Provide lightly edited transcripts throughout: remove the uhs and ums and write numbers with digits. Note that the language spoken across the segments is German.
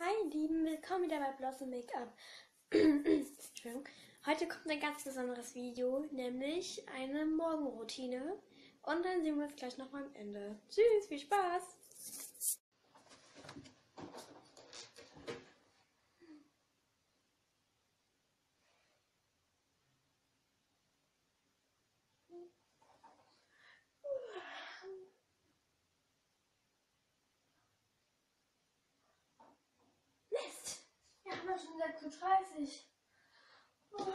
Hi Lieben, willkommen wieder bei Blossom Make-up. Entschuldigung. Heute kommt ein ganz besonderes Video, nämlich eine Morgenroutine. Und dann sehen wir uns gleich noch mal am Ende. Tschüss, viel Spaß! Mist! Wir haben ja schon 6:30 Uhr.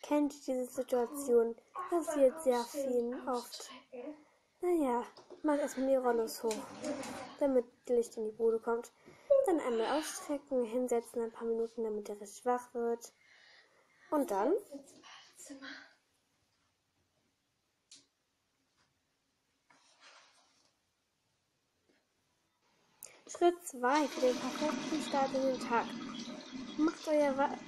Kennt ihr diese Situation? Passiert sehr vielen oft. Naja, mach erstmal die Rollos hoch, damit Licht in die Bude kommt. Dann einmal ausstrecken, hinsetzen, ein paar Minuten, damit er richtig wach wird. Und dann? Schritt 2 für den perfekten Start in den Tag.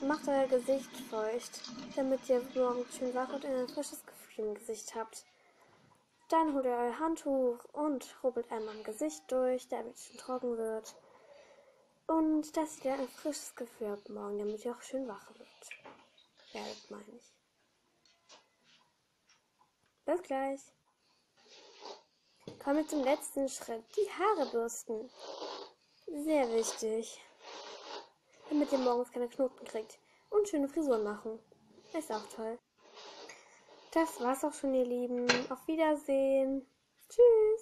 Macht euer Gesicht feucht, damit ihr morgens schön wach und ein frisches Gefühl im Gesicht habt. Dann holt ihr euer Handtuch und rubbelt einmal im Gesicht durch, damit es schön trocken wird. Und dass ihr ein frisches Gefühl habt morgen, damit ihr auch schön wach werdet, meine ich. Bis gleich. Kommen wir zum letzten Schritt, die Haare bürsten. Sehr wichtig, damit ihr morgens keine Knoten kriegt. Und schöne Frisuren machen. Ist auch toll. Das war's auch schon, ihr Lieben. Auf Wiedersehen. Tschüss.